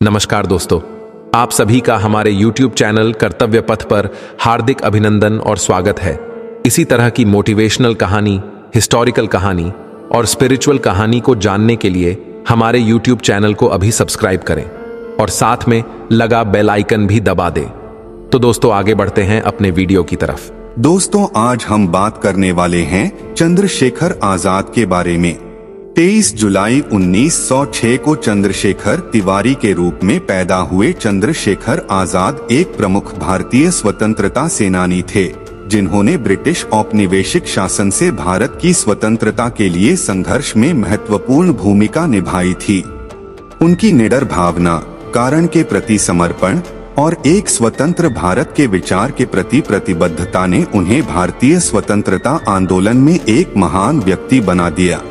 नमस्कार दोस्तों, आप सभी का हमारे YouTube चैनल कर्तव्य पथ पर हार्दिक अभिनंदन और स्वागत है। इसी तरह की मोटिवेशनल कहानी, हिस्टोरिकल कहानी और स्पिरिचुअल कहानी को जानने के लिए हमारे YouTube चैनल को अभी सब्सक्राइब करें और साथ में लगा बेल आइकन भी दबा दें। तो दोस्तों आगे बढ़ते हैं अपने वीडियो की तरफ। दोस्तों आज हम बात करने वाले हैं चंद्रशेखर आजाद के बारे में। 23 जुलाई 1906 को चंद्रशेखर तिवारी के रूप में पैदा हुए चंद्रशेखर आजाद एक प्रमुख भारतीय स्वतंत्रता सेनानी थे, जिन्होंने ब्रिटिश औपनिवेशिक शासन से भारत की स्वतंत्रता के लिए संघर्ष में महत्वपूर्ण भूमिका निभाई थी। उनकी निडर भावना, कारण के प्रति समर्पण और एक स्वतंत्र भारत के विचार के प्रति प्रतिबद्धता ने उन्हें भारतीय स्वतंत्रता आंदोलन में एक महान व्यक्ति बना दिया।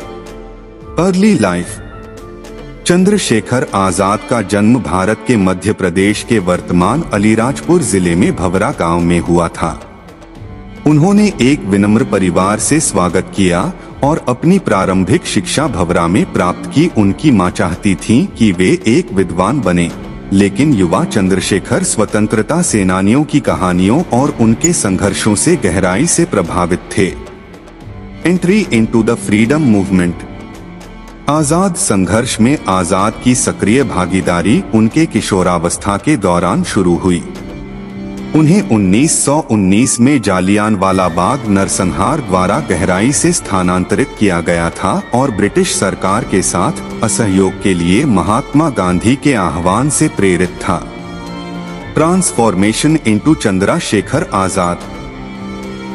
Early life. चंद्रशेखर आजाद का जन्म भारत के मध्य प्रदेश के वर्तमान अलीराजपुर जिले में भवरा गांव में हुआ था। उन्होंने एक विनम्र परिवार से स्वागत किया और अपनी प्रारंभिक शिक्षा भवरा में प्राप्त की। उनकी मां चाहती थीं कि वे एक विद्वान बने, लेकिन युवा चंद्रशेखर स्वतंत्रता सेनानियों की कहानियों और उनके संघर्षों से गहराई से प्रभावित थे। Entry into the freedom movement. Azad संघर्ष में आजाद की सक्रिय भागीदारी उनके किशोरावस्था के दौरान शुरू हुई। उन्हें 1919 में जालियानवाला बाग नरसंहार द्वारा गहराई से स्थानांतरित किया गया था और ब्रिटिश सरकार के साथ असहयोग के लिए महात्मा गांधी के आह्वान से प्रेरित था। Transformation into Chandrashekhar Azad.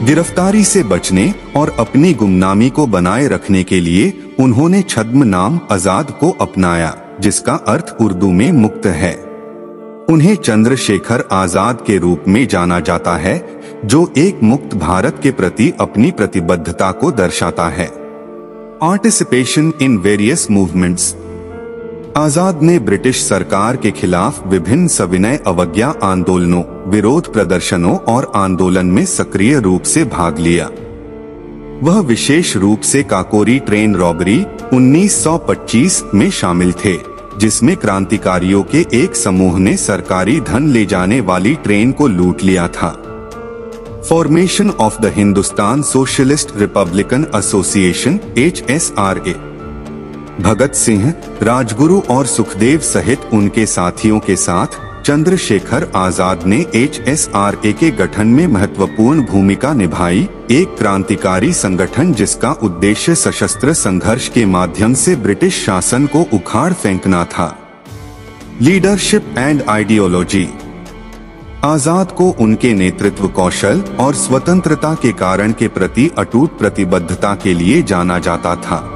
गिरफ्तारी से बचने और अपनी गुमनामी को बनाए रखने के लिए उन्होंने छद्म नाम आजाद को अपनाया, जिसका अर्थ उर्दू में मुक्त है। उन्हें चंद्रशेखर आजाद के रूप में जाना जाता है, जो एक मुक्त भारत के प्रति अपनी प्रतिबद्धता को दर्शाता है। Participation in various movements. Azad ने ब्रिटिश सरकार के खिलाफ विभिन्न सविनय अवज्ञा आंदोलनों, विरोध प्रदर्शनों और आंदोलन में सक्रिय रूप से भाग लिया। वह विशेष रूप से काकोरी ट्रेन रॉबरी 1925 में शामिल थे, जिसमें क्रांतिकारियों के एक समूह ने सरकारी धन ले जाने वाली ट्रेन को लूट लिया था। Formation of the Hindustan socialist Republican association HSRA। Bhagat Singh, Rajguru और सुखदेव सहित उनके साथियों के साथ चंद्रशेखर आजाद ने HSRA के गठन में महत्वपूर्ण भूमिका निभाई, एक क्रांतिकारी संगठन जिसका उद्देश्य सशस्त्र संघर्ष के माध्यम से ब्रिटिश शासन को उखाड़ फेंकना था। Leadership and ideology. आजाद को उनके नेतृत्व कौशल और स्वतंत्रता के कारण के प्रति अटूट प्रतिबद्धता के लिए जाना जाता था।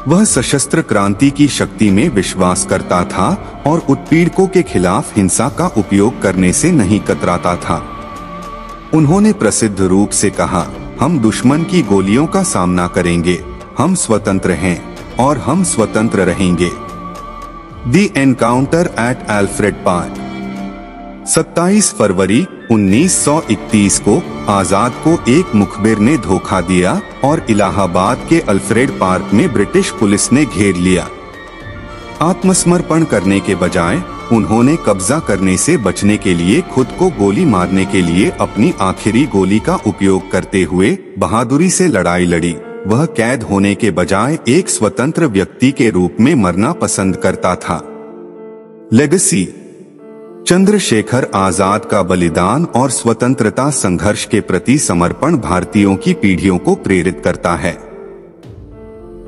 वह सशस्त्र क्रांति की शक्ति में विश्वास करता था और उत्पीड़कों के खिलाफ हिंसा का उपयोग करने से नहीं कतराता था। उन्होंने प्रसिद्ध रूप से कहा, हम दुश्मन की गोलियों का सामना करेंगे, हम स्वतंत्र हैं और हम स्वतंत्र रहेंगे। The encounter at Alfred park. 27 फरवरी 1931 को आजाद को एक मुखबिर ने धोखा दिया और इलाहाबाद के अल्फ्रेड पार्क में ब्रिटिश पुलिस ने घेर लिया। आत्मसमर्पण करने के बजाय उन्होंने कब्जा करने से बचने के लिए खुद को गोली मारने के लिए अपनी आखिरी गोली का उपयोग करते हुए बहादुरी से लड़ाई लड़ी। वह कैद होने के बजाय एक स्वतंत्र व्यक्ति के रूप में मरना पसंद करता था। लेगेसी। चंद्रशेखर आजाद का बलिदान और स्वतंत्रता संघर्ष के प्रति समर्पण भारतीयों की पीढ़ियों को प्रेरित करता है।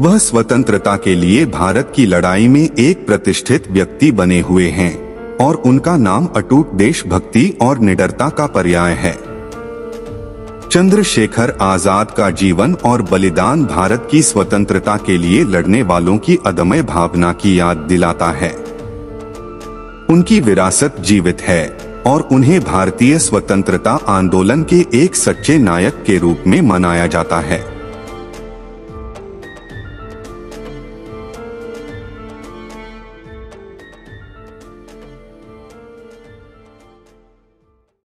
वह स्वतंत्रता के लिए भारत की लड़ाई में एक प्रतिष्ठित व्यक्ति बने हुए हैं और उनका नाम अटूट देशभक्ति और निडरता का पर्याय है। चंद्रशेखर आजाद का जीवन और बलिदान भारत की स्वतंत्रता के लिए लड़ने वालों की अदम्य भावना की याद दिलाता है। उनकी विरासत जीवित है और उन्हें भारतीय स्वतंत्रता आंदोलन के एक सच्चे नायक के रूप में मनाया जाता है।